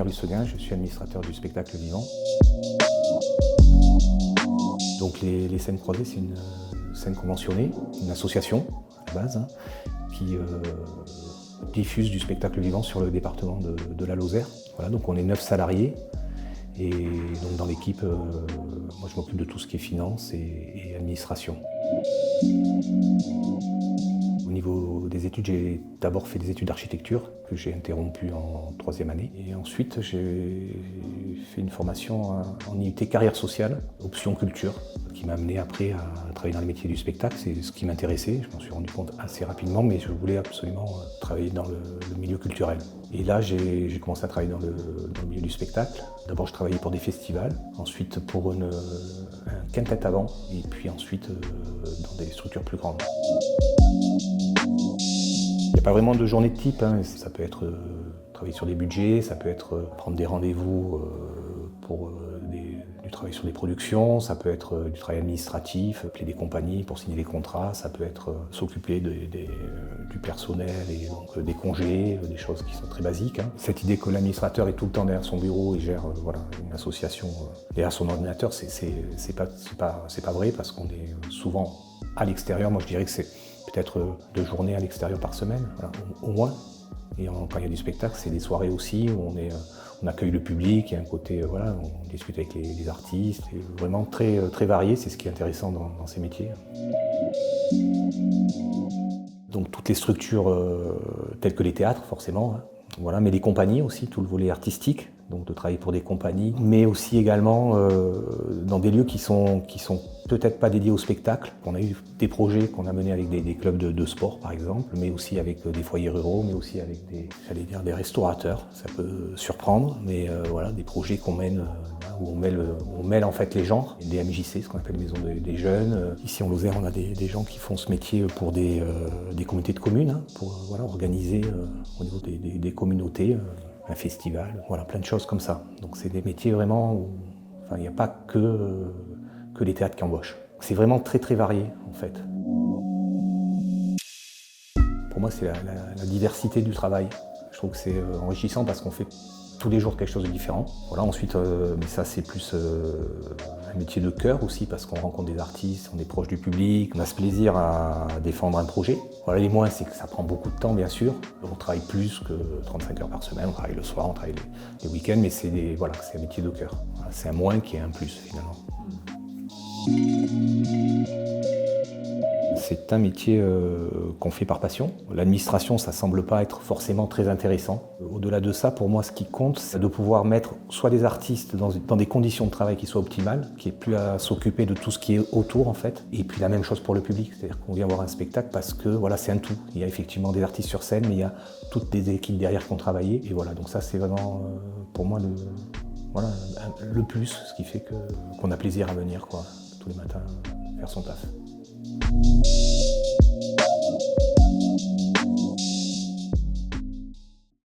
Pierre Luceguin, je suis administrateur du spectacle vivant. Donc les scènes croisées, c'est une scène conventionnée, une association à la base, qui diffuse du spectacle vivant sur le département de la Lozère. Voilà, donc on est 9 salariés et donc dans l'équipe, moi je m'occupe de tout ce qui est finance et administration. Au niveau des études, j'ai d'abord fait des études d'architecture que j'ai interrompues en 3e année. Et ensuite, j'ai fait une formation en IUT carrière sociale, option culture, qui m'a amené après à travailler dans les métiers du spectacle. C'est ce qui m'intéressait, je m'en suis rendu compte assez rapidement, mais je voulais absolument travailler dans le milieu culturel. Et là, j'ai commencé à travailler dans le milieu du spectacle. D'abord, je travaillais pour des festivals, ensuite pour un quintet avant, et puis ensuite dans des structures plus grandes. Il n'y a pas vraiment de journée de type, ça peut être travailler sur des budgets, ça peut être prendre des rendez-vous pour du travail sur des productions, ça peut être du travail administratif, appeler des compagnies pour signer des contrats, ça peut être s'occuper du personnel et donc des congés, des choses qui sont très basiques. Cette idée que l'administrateur est tout le temps derrière son bureau et gère une association derrière son ordinateur, c'est pas vrai parce qu'on est souvent à l'extérieur. Moi je dirais que c'est peut-être 2 journées à l'extérieur par semaine, voilà, au moins. Et quand il y a du spectacle, c'est des soirées aussi où on accueille le public, il y a un côté, on discute avec les artistes, et vraiment très, très varié, c'est ce qui est intéressant dans ces métiers. Donc toutes les structures telles que les théâtres, forcément, voilà, mais les compagnies aussi, tout le volet artistique, donc de travailler pour des compagnies, mais aussi également dans des lieux qui sont peut-être pas dédiés au spectacle. On a eu des projets qu'on a menés avec des clubs de sport par exemple, mais aussi avec des foyers ruraux, mais aussi avec des restaurateurs. Ça peut surprendre, mais voilà, des projets qu'on mène où on mêle en fait les genres, des MJC, ce qu'on appelle les maisons des jeunes. Ici en Lozère, on a des gens qui font ce métier pour des communautés de communes, pour organiser au niveau des communautés un festival, voilà, plein de choses comme ça. Donc c'est des métiers vraiment où il n'y a pas que les théâtres qui embauchent. C'est vraiment très très varié en fait. Pour moi, c'est la diversité du travail. Je trouve que c'est enrichissant parce qu'on fait tous les jours quelque chose de différent. Voilà, ensuite, mais ça c'est plus un métier de cœur aussi parce qu'on rencontre des artistes, on est proche du public, on a ce plaisir à défendre un projet. Voilà, les moins, c'est que ça prend beaucoup de temps bien sûr. On travaille plus que 35 heures par semaine, on travaille le soir, on travaille les week-ends, mais c'est un métier de cœur. Voilà, c'est un moins qui est un plus finalement. C'est un métier qu'on fait par passion. L'administration, ça semble pas être forcément très intéressant. Au-delà de ça, pour moi, ce qui compte, c'est de pouvoir mettre soit des artistes dans des conditions de travail qui soient optimales, qui aient plus à s'occuper de tout ce qui est autour en fait. Et puis la même chose pour le public, c'est-à-dire qu'on vient voir un spectacle parce que voilà, c'est un tout. Il y a effectivement des artistes sur scène, mais il y a toutes des équipes derrière qui ont travaillé. Et voilà, donc ça c'est vraiment pour moi le plus, ce qui fait qu'on a plaisir à venir tous les matins faire son taf.